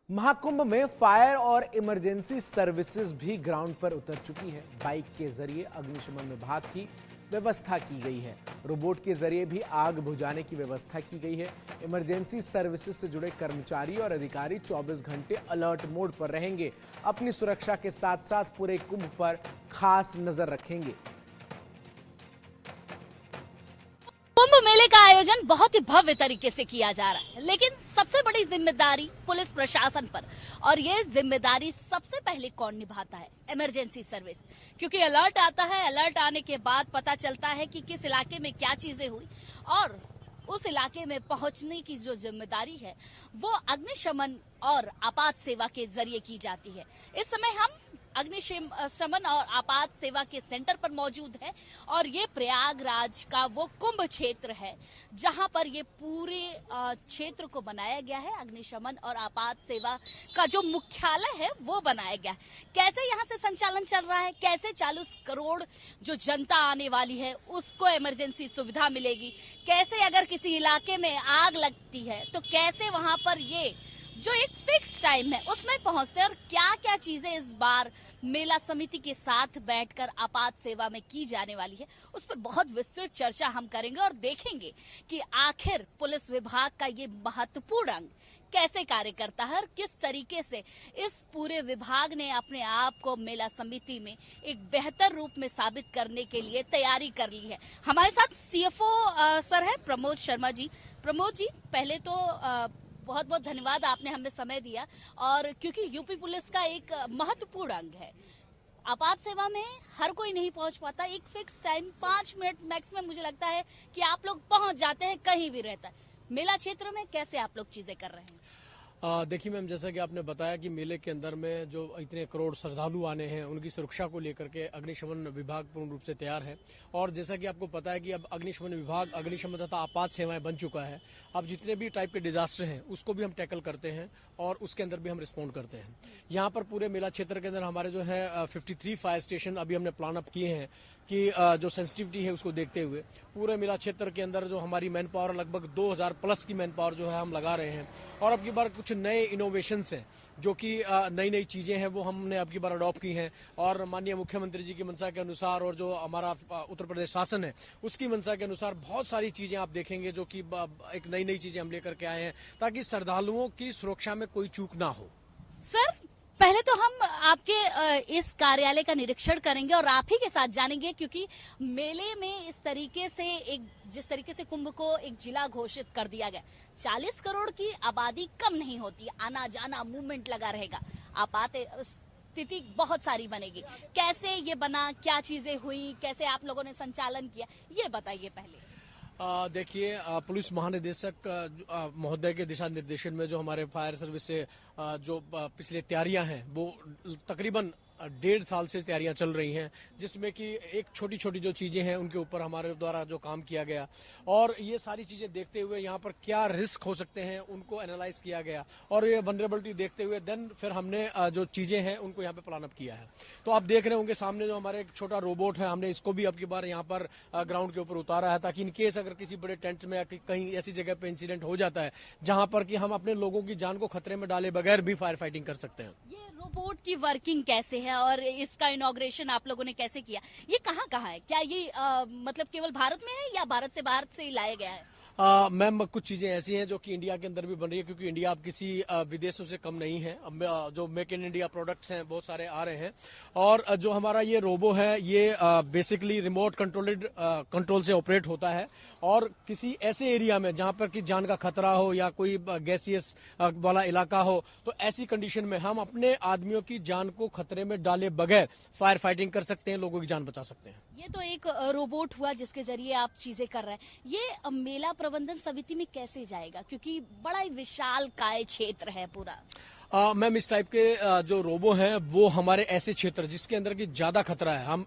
महाकुंभ में फायर और emergency services भी ग्राउंड पर उतर चुकी है। बाइक के जरिए अग्निशमन विभाग की व्यवस्था की गई है। रोबोट के जरिए भी आग बुझाने की व्यवस्था की गई है। इमरजेंसी सर्विसेज से जुड़े कर्मचारी और अधिकारी 24 घंटे अलर्ट मोड पर रहेंगे। अपनी सुरक्षा के साथ साथ पूरे कुंभ पर खास नजर रखेंगे। कुंभ मेले का आयोजन बहुत ही भव्य तरीके से किया जा रहा है, लेकिन सबसे बड़ी जिम्मेदारी पुलिस प्रशासन पर। और ये जिम्मेदारी सबसे पहले कौन निभाता है? Emergency service. क्योंकि अलर्ट आता है, अलर्ट आने के बाद पता चलता है कि किस इलाके में क्या चीजें हुई और उस इलाके में पहुंचने की जो जिम्मेदारी है वो अग्निशमन और आपात सेवा के जरिए की जाती है। इस समय हम अग्निशमन और आपात सेवा के सेंटर पर मौजूद है और ये प्रयागराज का वो कुंभ क्षेत्र है जहां पर ये पूरे क्षेत्र को बनाया गया है। अग्निशमन और आपात सेवा का जो मुख्यालय है वो बनाया गया है। कैसे यहाँ से संचालन चल रहा है, कैसे 40 करोड़ जो जनता आने वाली है उसको इमरजेंसी सुविधा मिलेगी, कैसे अगर किसी इलाके में आग लगती है तो कैसे वहां पर ये जो एक फिक्स टाइम है उसमें पहुंचते हैं और क्या क्या चीजें इस बार मेला समिति के साथ बैठकर आपात सेवा में की जाने वाली है, उस पर बहुत विस्तृत चर्चा हम करेंगे और देखेंगे कि आखिर पुलिस विभाग का ये महत्वपूर्ण अंग कैसे कार्य करता है और किस तरीके से इस पूरे विभाग ने अपने आप को मेला समिति में एक बेहतर रूप में साबित करने के लिए तैयारी कर ली है। हमारे साथ सीएफओ सर है प्रमोद शर्मा जी। प्रमोद जी, पहले तो बहुत बहुत धन्यवाद, आपने हमें समय दिया। और क्योंकि यूपी पुलिस का एक महत्वपूर्ण अंग है, आपात सेवा में हर कोई नहीं पहुंच पाता। एक फिक्स टाइम 5 मिनट मैक्सिमम मुझे लगता है कि आप लोग पहुंच जाते हैं, कहीं भी रहता है। मेला क्षेत्र में कैसे आप लोग चीजें कर रहे हैं? देखिए मैम, जैसा कि आपने बताया कि मेले के अंदर में जो इतने करोड़ श्रद्धालु आने हैं उनकी सुरक्षा को लेकर के अग्निशमन विभाग पूर्ण रूप से तैयार है। और जैसा कि आपको पता है कि अब अग्निशमन विभाग अग्निशमन तथा आपात सेवाएं बन चुका है। अब जितने भी टाइप के डिजास्टर हैं उसको भी हम टैकल करते हैं और उसके अंदर भी हम रिस्पॉन्ड करते हैं। यहाँ पर पूरे मेला क्षेत्र के अंदर हमारे जो है 53 फायर स्टेशन अभी हमने प्लान अप किए हैं कि जो सेंसिटिविटी है उसको देखते हुए पूरे मेला क्षेत्र के अंदर जो हमारी मैन पावर लगभग 2000 प्लस की मैन पावर जो है हम लगा रहे हैं। और अब की बार कुछ नए इनोवेशंस हैं जो कि नई नई चीजें हैं वो हमने अब की बार अडॉप्ट की हैं। और माननीय मुख्यमंत्री जी की मंशा के अनुसार और जो हमारा उत्तर प्रदेश शासन है उसकी मंशा के अनुसार बहुत सारी चीजें आप देखेंगे जो कि एक नई नई चीजें हम लेकर के आए हैं ताकि श्रद्धालुओं की सुरक्षा में कोई चूक ना हो। सर, पहले तो हम आपके इस कार्यालय का निरीक्षण करेंगे और आप ही के साथ जानेंगे, क्योंकि मेले में इस तरीके से जिस तरीके से कुंभ को एक जिला घोषित कर दिया गया, 40 करोड़ की आबादी कम नहीं होती, आना जाना मूवमेंट लगा रहेगा, आपात स्थिति बहुत सारी बनेगी। कैसे ये बना, क्या चीजें हुई, कैसे आप लोगों ने संचालन किया, ये बताइए पहले। देखिए, पुलिस महानिदेशक महोदय के दिशा निर्देशन में जो हमारे फायर सर्विस से जो पिछले तैयारियां हैं वो तकरीबन 1.5 साल से तैयारियां चल रही हैं, जिसमें कि एक छोटी छोटी जो चीजें हैं उनके ऊपर हमारे द्वारा जो काम किया गया और ये सारी चीजें देखते हुए यहाँ पर क्या रिस्क हो सकते हैं उनको एनालाइज किया गया और ये वनरेबिलिटी देखते हुए देन फिर हमने जो चीजें हैं उनको यहाँ पे प्लान अप किया है। तो आप देख रहे होंगे सामने जो हमारे एक छोटा रोबोट है, हमने इसको भी अब की बार यहाँ पर ग्राउंड के ऊपर उतारा है ताकि इनकेस अगर किसी बड़े टेंट में या कहीं ऐसी जगह पे इंसिडेंट हो जाता है जहां पर कि हम अपने लोगों की जान को खतरे में डाले बगैर भी फायर फाइटिंग कर सकते हैं। ये रोबोट की वर्किंग कैसे है और इसका इनॉग्रेशन आप लोगों ने कैसे किया? ये कहाँ है? क्या ये मतलब केवल भारत में है या भारत से बाहर से ही लाया गया है? मैम, कुछ चीजें ऐसी हैं जो कि इंडिया के अंदर भी बन रही है, क्योंकि इंडिया अब किसी विदेशों से कम नहीं है। अब जो मेक इन इंडिया प्रोडक्ट्स हैं बहुत सारे आ रहे हैं और जो हमारा ये रोबो है ये बेसिकली रिमोट कंट्रोल से ऑपरेट होता है और किसी ऐसे एरिया में जहां पर कि जान का खतरा हो या कोई गैसियस वाला इलाका हो तो ऐसी कंडीशन में हम अपने आदमियों की जान को खतरे में डाले बगैर फायर फाइटिंग कर सकते हैं, लोगों की जान बचा सकते हैं। ये तो एक रोबोट हुआ जिसके जरिए आप चीजें कर रहे हैं। ये मेला प्रबंधन समिति में कैसे जाएगा, क्योंकि बड़ा ही विशाल काय क्षेत्र है पूरा? मैम, इस टाइप के जो रोबो हैं वो हमारे ऐसे क्षेत्र जिसके अंदर की ज्यादा खतरा है, हम